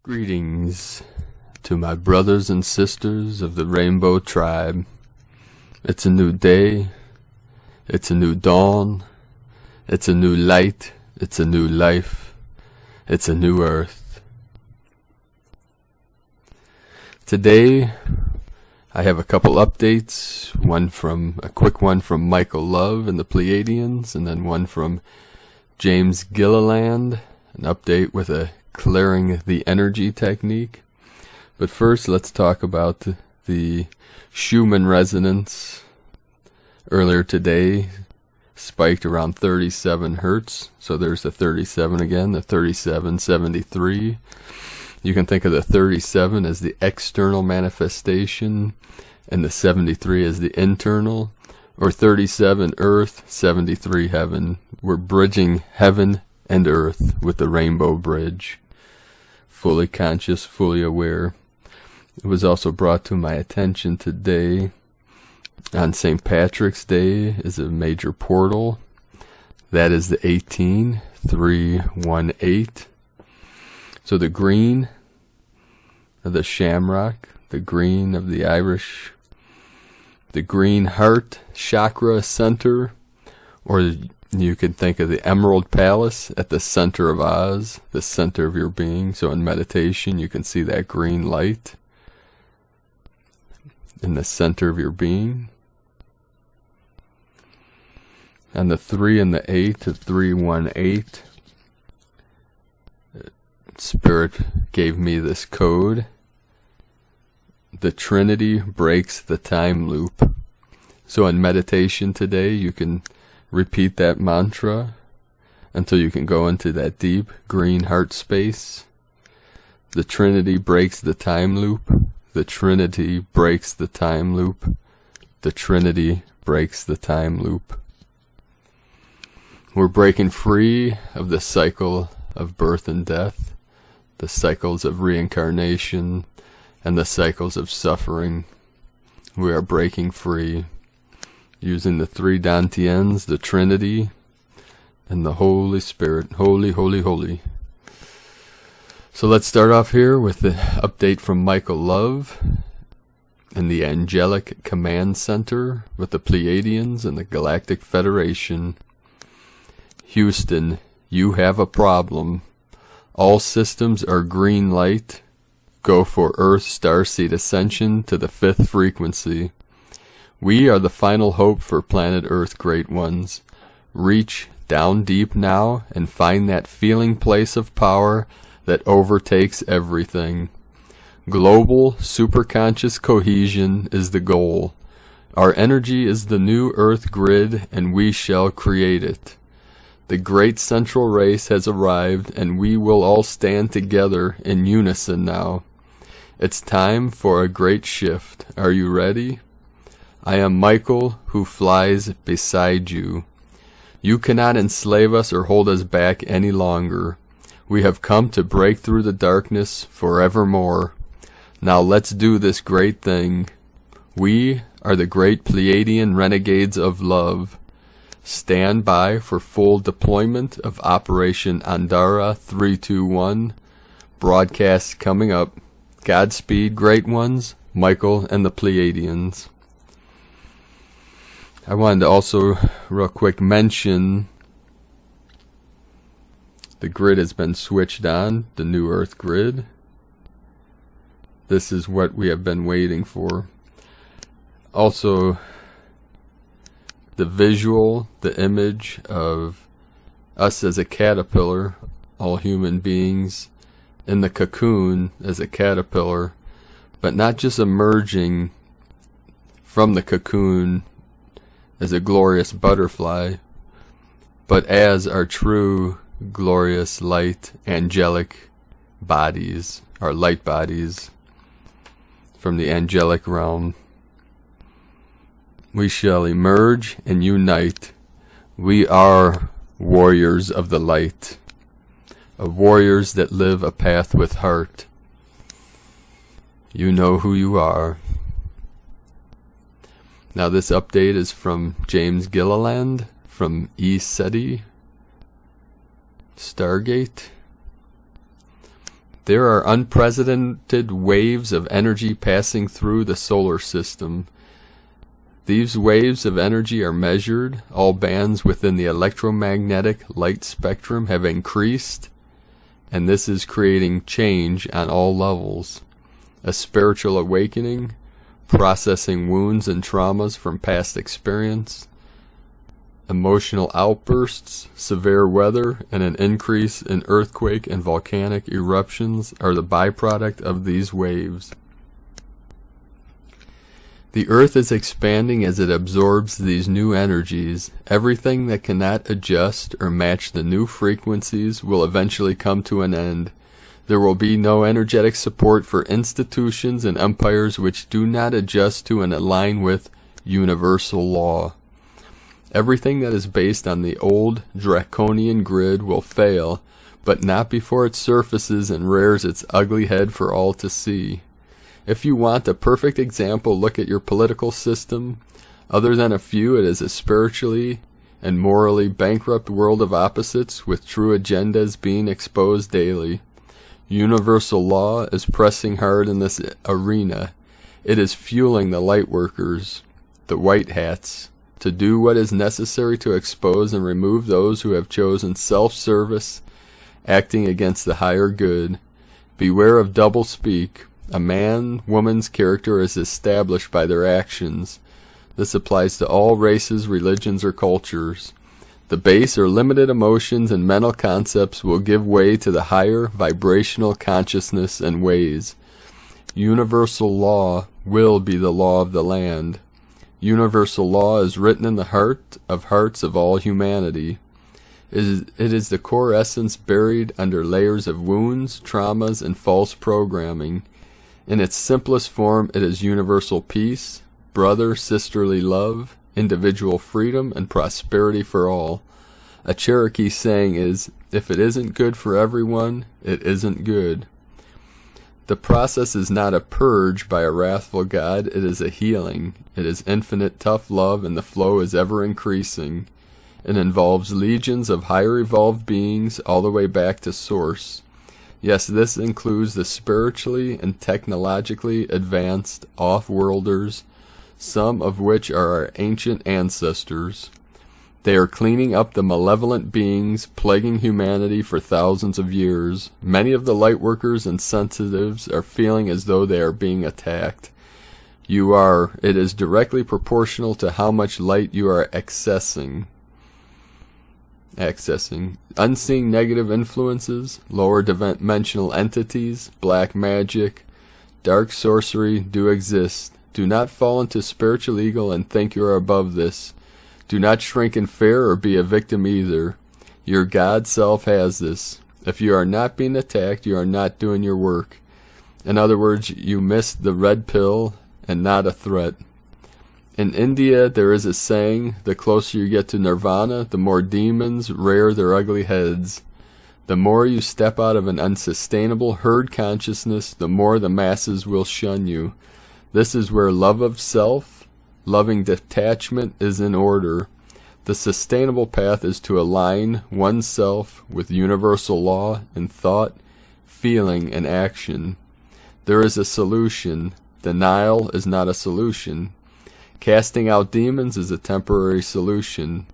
Greetings to my brothers and sisters of the Rainbow Tribe. It's a new day, it's a new dawn, it's a new light, it's a new life, it's a new earth. Today, I have a couple updates, a quick one from Michael Love and the Pleiadians, and then one from James Gilliland, an update with a clearing the energy technique. But first, let's talk about the Schumann resonance. Earlier today, spiked around 37 hertz. So there's the 37 again, the 3773. You can think of the 37 as the external manifestation, and the 73 as the internal, or 37 earth, 73 heaven. We're bridging heaven and earth with the rainbow bridge. Fully conscious, fully aware. It was also brought to my attention today on St. Patrick's Day is a major portal. That is the 18318. So the green of the shamrock, the green of the Irish, the green heart chakra center, or you can think of the Emerald Palace at the center of Oz, the center of your being. So in meditation, you can see that green light in the center of your being. And the 3 and the 8 to 318, Spirit gave me this code. The Trinity breaks the time loop. So in meditation today, you can repeat that mantra until you can go into that deep green heart space. The Trinity breaks the time loop. The Trinity breaks the time loop. The Trinity breaks the time loop. We're breaking free of the cycle of birth and death, the cycles of reincarnation, and the cycles of suffering. We are breaking free using the 3 Dantians, the Trinity, and the Holy Spirit. Holy, holy, holy. So let's start off here with the update from Michael Love in the Angelic Command Center with the Pleiadians and the Galactic Federation. Houston, you have a problem. All systems are green light. Go for Earth Starseed Ascension to the 5th frequency. We are the final hope for planet Earth, great ones. Reach down deep now and find that feeling place of power that overtakes everything. Global superconscious cohesion is the goal. Our energy is the new Earth grid, and we shall create it. The great central race has arrived, and we will all stand together in unison now. It's time for a great shift. Are you ready? I am Michael, who flies beside you. You cannot enslave us or hold us back any longer. We have come to break through the darkness forevermore. Now let's do this great thing. We are the great Pleiadian renegades of love. Stand by for full deployment of Operation Andara 321. Broadcast coming up. Godspeed, great ones, Michael and the Pleiadians. I wanted to also real quick mention the grid has been switched on, the new Earth grid. This is what we have been waiting for. Also, the visual, the image of us as a caterpillar, all human beings, in the cocoon as a caterpillar, but not just emerging from the cocoon as a glorious butterfly, but as our true glorious light angelic bodies, our light bodies from the angelic realm. We shall emerge and unite. We are warriors of the light, warriors that live a path with heart. You know who you are. Now this update is from James Gilliland from ECETI Stargate. There are unprecedented waves of energy passing through the solar system. These waves of energy are measured. All bands within the electromagnetic light spectrum have increased, and this is creating change on all levels. A spiritual awakening, processing wounds and traumas from past experience, emotional outbursts, severe weather, and an increase in earthquake and volcanic eruptions are the byproduct of these waves. The earth is expanding as it absorbs these new energies. Everything that cannot adjust or match the new frequencies will eventually come to an end. There will be no energetic support for institutions and empires which do not adjust to and align with universal law. Everything that is based on the old draconian grid will fail, but not before it surfaces and rears its ugly head for all to see. If you want a perfect example, look at your political system. Other than a few, it is a spiritually and morally bankrupt world of opposites with true agendas being exposed daily. Universal law is pressing hard in this arena. It is fueling the Lightworkers, the White Hats, to do what is necessary to expose and remove those who have chosen self-service, acting against the higher good. Beware of double-speak. A man-woman's character is established by their actions. This applies to all races, religions, or cultures. The base or limited emotions and mental concepts will give way to the higher vibrational consciousness and ways. Universal law will be the law of the land. Universal law is written in the heart of hearts of all humanity. It is the core essence buried under layers of wounds, traumas, and false programming. In its simplest form, it is universal peace, brother-sisterly love, individual freedom, and prosperity for all. A Cherokee saying is, if it isn't good for everyone, it isn't good. The process is not a purge by a wrathful God, it is a healing. It is infinite tough love, and the flow is ever increasing. It involves legions of higher evolved beings all the way back to source. Yes, this includes the spiritually and technologically advanced off-worlders, some of which are our ancient ancestors. They are cleaning up the malevolent beings plaguing humanity for thousands of years. Many of the Lightworkers and sensitives are feeling as though they are being attacked. It is directly proportional to how much light you are accessing. Unseen negative influences, lower dimensional entities, black magic, dark sorcery do exist. Do not fall into spiritual ego and think you are above this. Do not shrink in fear or be a victim either. Your God self has this. If you are not being attacked, you are not doing your work. In other words, you missed the red pill and not a threat. In India, there is a saying, the closer you get to nirvana, the more demons rear their ugly heads. The more you step out of an unsustainable herd consciousness, the more the masses will shun you. This is where love of self, loving detachment is in order. The sustainable path is to align oneself with universal law in thought, feeling, and action. There is a solution. Denial is not a solution. Casting out demons is a temporary solution.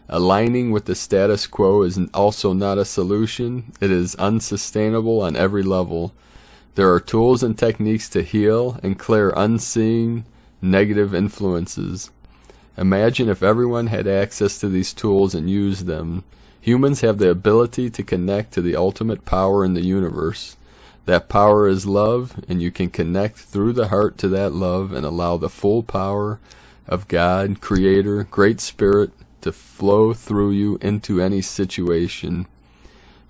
Aligning with the status quo is also not a solution. It is unsustainable on every level. There are tools and techniques to heal and clear unseen negative influences. Imagine if everyone had access to these tools and used them. Humans have the ability to connect to the ultimate power in the universe. That power is love, and you can connect through the heart to that love and allow the full power of God, Creator, Great Spirit to flow through you into any situation.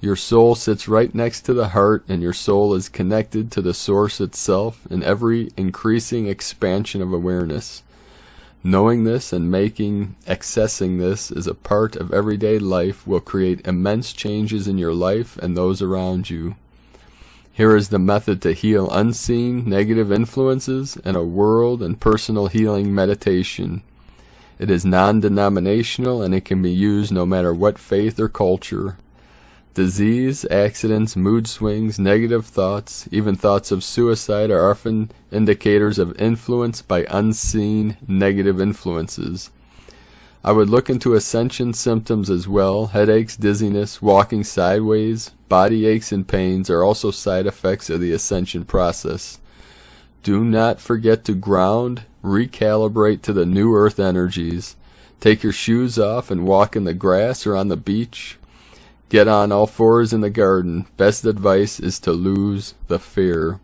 Your soul sits right next to the heart, and your soul is connected to the source itself in every increasing expansion of awareness. Knowing this and accessing this as a part of everyday life will create immense changes in your life and those around you. Here is the method to heal unseen negative influences in a world and personal healing meditation. It is non-denominational and it can be used no matter what faith or culture. Disease, accidents, mood swings, negative thoughts, even thoughts of suicide are often indicators of influence by unseen negative influences. I would look into Ascension symptoms as well. Headaches, dizziness, walking sideways, body aches and pains are also side effects of the Ascension process. Do not forget to ground, recalibrate to the new earth energies. Take your shoes off and walk in the grass or on the beach. Get on all fours in the garden. Best advice is to lose the fear.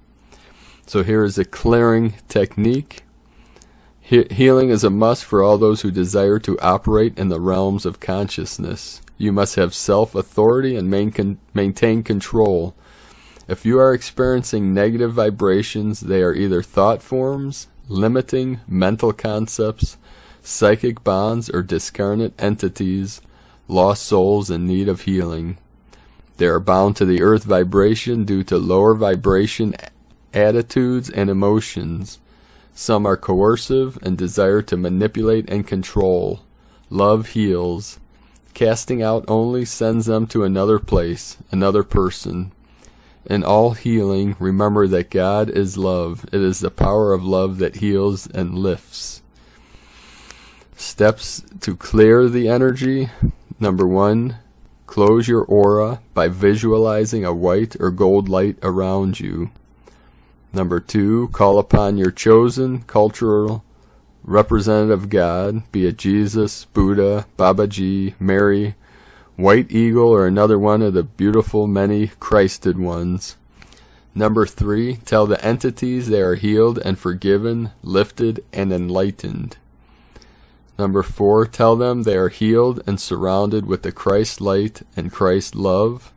So here is a clearing technique. Healing is a must for all those who desire to operate in the realms of consciousness. You must have self-authority and maintain control. If you are experiencing negative vibrations, they are either thought forms, limiting mental concepts, psychic bonds, or discarnate entities, lost souls in need of healing. They are bound to the earth vibration due to lower vibration attitudes and emotions. Some are coercive and desire to manipulate and control. Love heals. Casting out only sends them to another place, another person. In all healing, remember that God is love. It is the power of love that heals and lifts. Steps to clear the energy. Number 1, close your aura by visualizing a white or gold light around you. Number 2, call upon your chosen cultural representative God, be it Jesus, Buddha, Babaji, Mary, White Eagle, or another one of the beautiful many Christed ones. Number 3, tell the entities they are healed and forgiven, lifted, and enlightened. Number 4, tell them they are healed and surrounded with the Christ light and Christ love.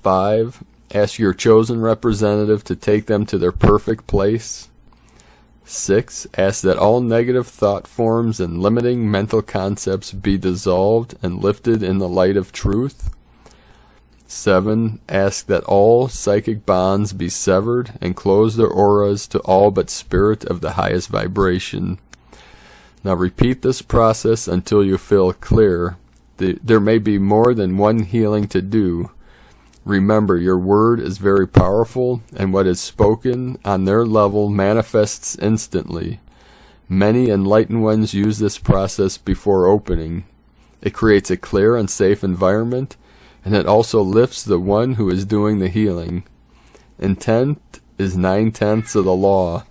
5, ask your chosen representative to take them to their perfect place. 6, ask that all negative thought forms and limiting mental concepts be dissolved and lifted in the light of truth. 7, ask that all psychic bonds be severed and close their auras to all but spirit of the highest vibration. Now repeat this process until you feel clear. There may be more than one healing to do. Remember, your word is very powerful, and what is spoken on their level manifests instantly. Many enlightened ones use this process before opening. It creates a clear and safe environment, and it also lifts the one who is doing the healing. Intent is 9/10 of the law.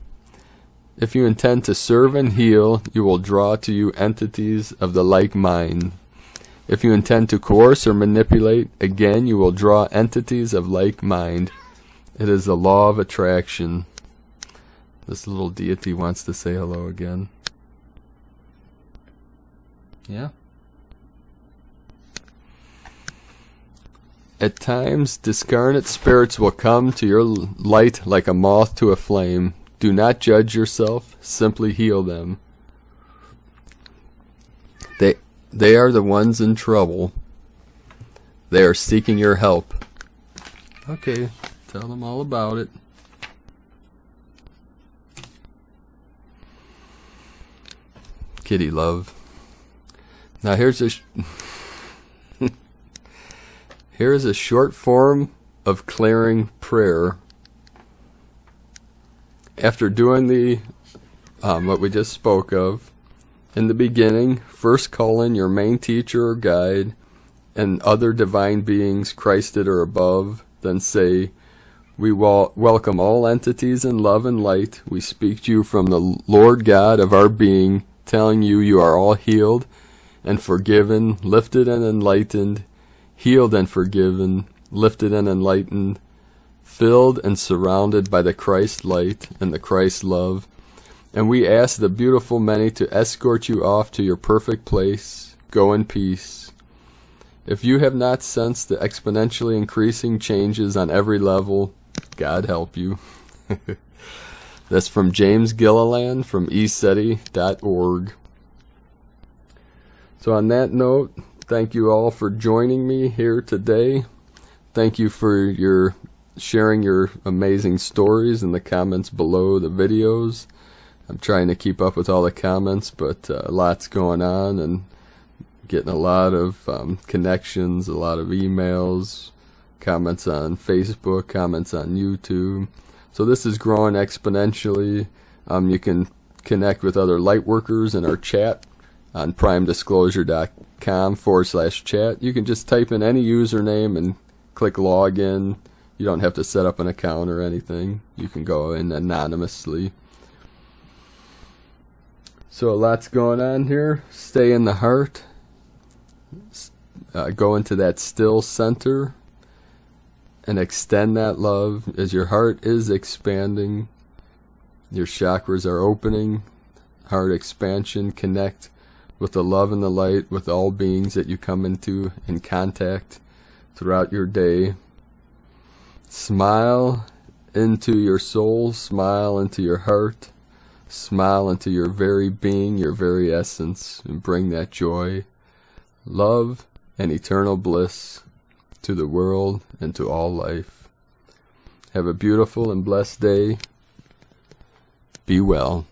If you intend to serve and heal, you will draw to you entities of the like mind. If you intend to coerce or manipulate, again you will draw entities of like mind. It is the law of attraction. This little deity wants to say hello again. Yeah? At times, discarnate spirits will come to your light like a moth to a flame. Do not judge yourself, simply heal them. They are the ones in trouble. They are seeking your help. Okay, tell them all about it. Kitty love. Now here's a short form of clearing prayer. After doing the what we just spoke of, in the beginning, first call in your main teacher or guide and other divine beings, Christed or above. Then say, we welcome all entities in love and light. We speak to you from the Lord God of our being, telling you you are all healed and forgiven, lifted and enlightened, healed and forgiven, lifted and enlightened, filled and surrounded by the Christ light and the Christ love. And we ask the beautiful many to escort you off to your perfect place. Go in peace. If you have not sensed the exponentially increasing changes on every level, God help you. That's from James Gilliland from eseti.org. So on that note, thank you all for joining me here today. Thank you for your sharing your amazing stories in the comments below the videos. I'm trying to keep up with all the comments, but lots going on and Getting a lot of connections, a lot of emails, comments on Facebook, comments on YouTube. So this is growing exponentially. You can connect with other Lightworkers in our chat on primedisclosure.com/chat. You can just type in any username and click login. You don't have to set up an account or anything. You can go in anonymously. So a lot's going on here. Stay in the heart. Go into that still center and extend that love as your heart is expanding. Your chakras are opening. Heart expansion. Connect with the love and the light with all beings that you come into in contact throughout your day. Smile into your soul. Smile into your heart. Smile into your very being, your very essence, and bring that joy, love, and eternal bliss to the world and to all life. Have a beautiful and blessed day. Be well.